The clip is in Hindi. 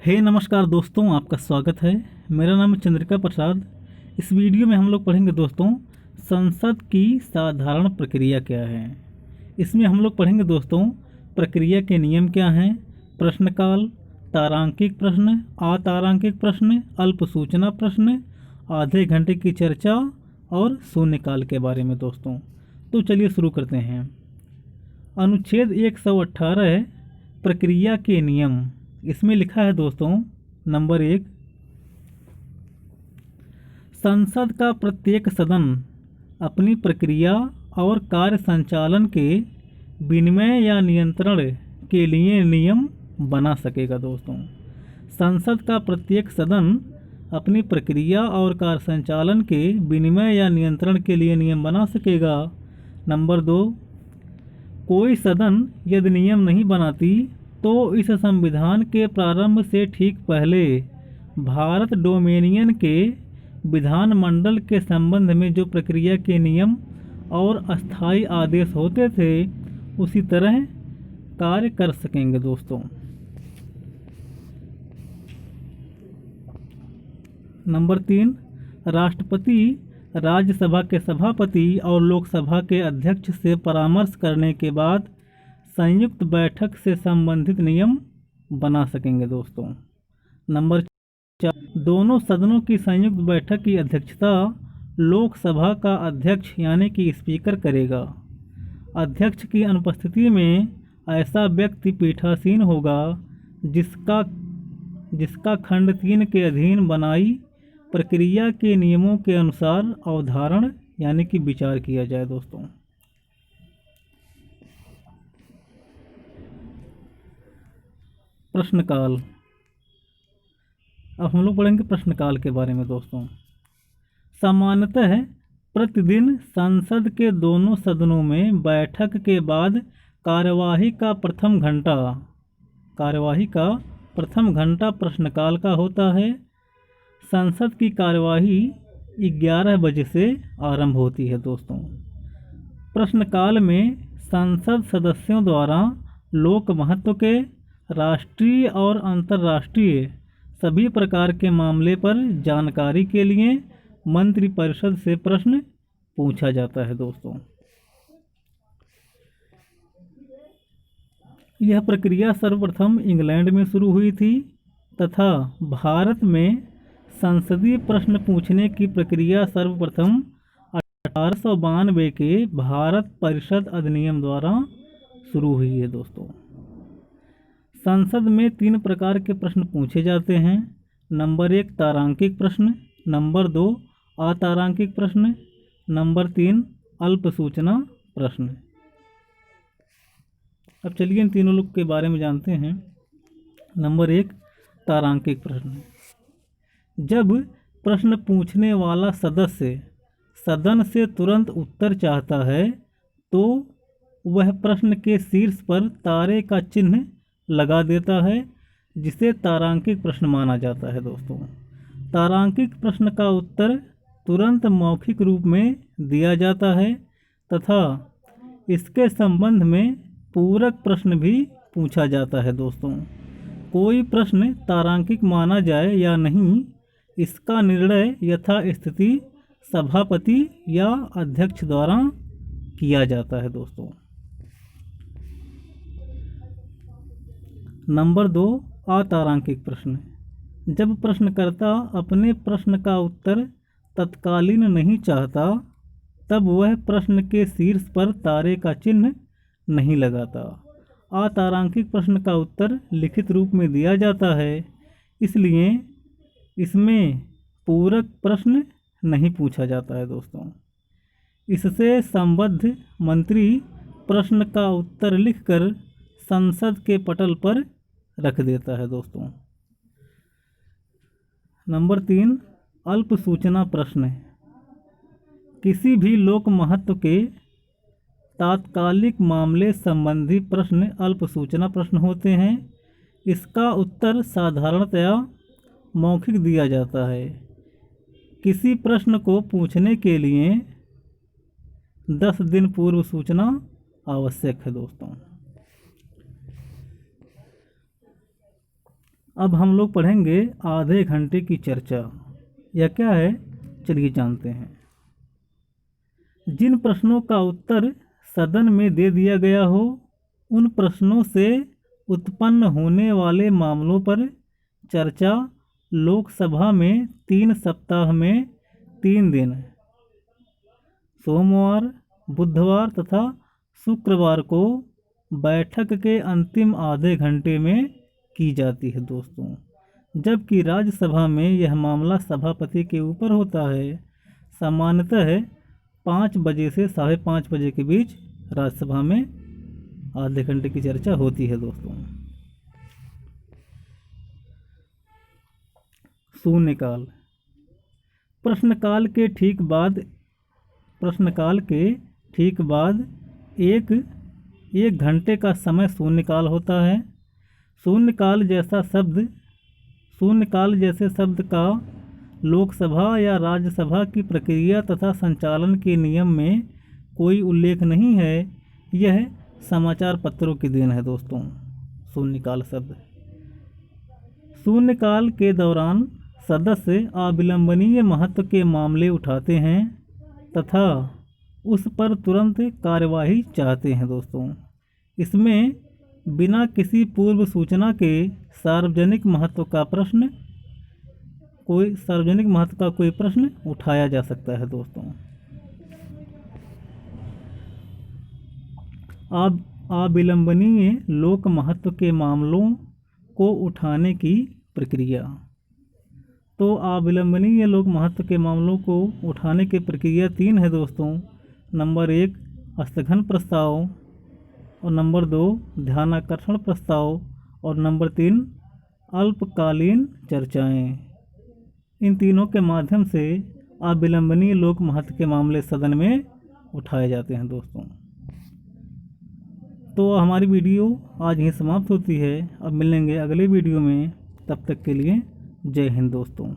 नमस्कार दोस्तों, आपका स्वागत है। मेरा नाम है चंद्रिका प्रसाद। इस वीडियो में हम लोग पढ़ेंगे दोस्तों, संसद की साधारण प्रक्रिया क्या है। इसमें हम लोग पढ़ेंगे दोस्तों, प्रक्रिया के नियम क्या हैं, प्रश्नकाल, तारांकिक प्रश्न, अतारांकिक प्रश्न, अल्प सूचना प्रश्न, आधे घंटे की चर्चा और शून्यकाल के बारे में दोस्तों। तो चलिए शुरू करते हैं। अनुच्छेद 118 प्रक्रिया के नियम। इसमें लिखा है दोस्तों, नंबर 1, संसद का प्रत्येक सदन अपनी प्रक्रिया और कार्य संचालन के विनिमय या नियंत्रण के लिए नियम बना सकेगा दोस्तों। संसद का प्रत्येक सदन अपनी प्रक्रिया और कार्य संचालन के विनिमय या नियंत्रण के लिए नियम बना सकेगा। नंबर 2, कोई सदन यदि नियम नहीं बनाती तो इस संविधान के प्रारंभ से ठीक पहले भारत डोमिनियन के विधानमंडल के संबंध में जो प्रक्रिया के नियम और अस्थायी आदेश होते थे उसी तरह कार्य कर सकेंगे दोस्तों। नंबर 3, राष्ट्रपति राज्यसभा के सभापति और लोकसभा के अध्यक्ष से परामर्श करने के बाद संयुक्त बैठक से संबंधित नियम बना सकेंगे दोस्तों। नंबर 4, दोनों सदनों की संयुक्त बैठक की अध्यक्षता लोकसभा का अध्यक्ष यानी कि स्पीकर करेगा। अध्यक्ष की अनुपस्थिति में ऐसा व्यक्ति पीठासीन होगा जिसका खंड 3 के अधीन बनाई प्रक्रिया के नियमों के अनुसार अवधारण यानी कि विचार किया जाए दोस्तों। प्रश्नकाल। अब हम लोग पढ़ेंगे प्रश्नकाल के बारे में दोस्तों। सामान्यतः प्रतिदिन संसद के दोनों सदनों में बैठक के बाद कार्यवाही का प्रथम घंटा प्रश्नकाल का होता है। संसद की कार्यवाही 11 बजे से आरंभ होती है दोस्तों। प्रश्नकाल में संसद सदस्यों द्वारा लोक महत्व के, राष्ट्रीय और अंतर्राष्ट्रीय सभी प्रकार के मामले पर जानकारी के लिए मंत्रिपरिषद से प्रश्न पूछा जाता है दोस्तों। यह प्रक्रिया सर्वप्रथम इंग्लैंड में शुरू हुई थी तथा भारत में संसदीय प्रश्न पूछने की प्रक्रिया सर्वप्रथम 1892 के भारत परिषद अधिनियम द्वारा शुरू हुई है दोस्तों। संसद में 3 प्रकार के प्रश्न पूछे जाते हैं। नंबर 1, तारांकिक प्रश्न। नंबर 2, अतारांकिक प्रश्न। नंबर 3, अल्प सूचना प्रश्न। अब चलिए इन तीनों लोग के बारे में जानते हैं। नंबर 1, तारांकिक प्रश्न। जब प्रश्न पूछने वाला सदस्य सदन से तुरंत उत्तर चाहता है तो वह प्रश्न के शीर्ष पर तारे का चिन्ह लगा देता है, जिसे तारांकिक प्रश्न माना जाता है दोस्तों। तारांकिक प्रश्न का उत्तर तुरंत मौखिक रूप में दिया जाता है तथा इसके संबंध में पूरक प्रश्न भी पूछा जाता है दोस्तों। कोई प्रश्न तारांकिक माना जाए या नहीं, इसका निर्णय यथास्थिति सभापति या अध्यक्ष द्वारा किया जाता है दोस्तों। नंबर 2, अतारांकिक प्रश्न। जब प्रश्नकर्ता अपने प्रश्न का उत्तर तत्कालीन नहीं चाहता तब वह प्रश्न के शीर्ष पर तारे का चिन्ह नहीं लगाता। अतारांकिक प्रश्न का उत्तर लिखित रूप में दिया जाता है, इसलिए इसमें पूरक प्रश्न नहीं पूछा जाता है दोस्तों। इससे संबद्ध मंत्री प्रश्न का उत्तर लिखकर संसद के पटल पर रख देता है दोस्तों। नंबर 3, अल्प सूचना प्रश्न। किसी भी लोक महत्व के तात्कालिक मामले संबंधी प्रश्न अल्प सूचना प्रश्न होते हैं। इसका उत्तर साधारणतया मौखिक दिया जाता है। किसी प्रश्न को पूछने के लिए 10 दिन पूर्व सूचना आवश्यक है दोस्तों। अब हम लोग पढ़ेंगे आधे घंटे की चर्चा। यह क्या है, चलिए जानते हैं। जिन प्रश्नों का उत्तर सदन में दे दिया गया हो, उन प्रश्नों से उत्पन्न होने वाले मामलों पर चर्चा लोकसभा में 3 सप्ताह में 3 दिन, सोमवार, बुधवार तथा शुक्रवार को बैठक के अंतिम आधे घंटे में की जाती है दोस्तों। जबकि राज्यसभा में यह मामला सभापति के ऊपर होता है। सामान्यतः 5 बजे से 5:30 बजे के बीच राज्यसभा में आधे घंटे की चर्चा होती है दोस्तों। शून्यकाल। प्रश्नकाल के ठीक बाद एक घंटे का समय शून्यकाल होता है। शून्यकाल जैसे शब्द का लोकसभा या राज्यसभा की प्रक्रिया तथा संचालन के नियम में कोई उल्लेख नहीं है। यह समाचार पत्रों की देन है दोस्तों, शून्यकाल शब्द। शून्यकाल के दौरान सदस्य अविलंबनीय महत्व के मामले उठाते हैं तथा उस पर तुरंत कार्यवाही चाहते हैं दोस्तों। इसमें बिना किसी पूर्व सूचना के सार्वजनिक महत्व का कोई प्रश्न उठाया जा सकता है दोस्तों। अविलंबनीय लोक महत्व के मामलों को उठाने की प्रक्रिया। तो अविलंबनीय लोक महत्व के मामलों को उठाने की प्रक्रिया 3 है दोस्तों। नंबर 1 स्थगन प्रस्ताव, और नंबर 2 ध्यानाकर्षण प्रस्ताव, और नंबर 3 अल्पकालीन चर्चाएं। इन तीनों के माध्यम से अविलंबनीय लोक महत्व के मामले सदन में उठाए जाते हैं दोस्तों। तो हमारी वीडियो आज यहीं समाप्त होती है। अब मिलेंगे अगले वीडियो में, तब तक के लिए जय हिंद दोस्तों।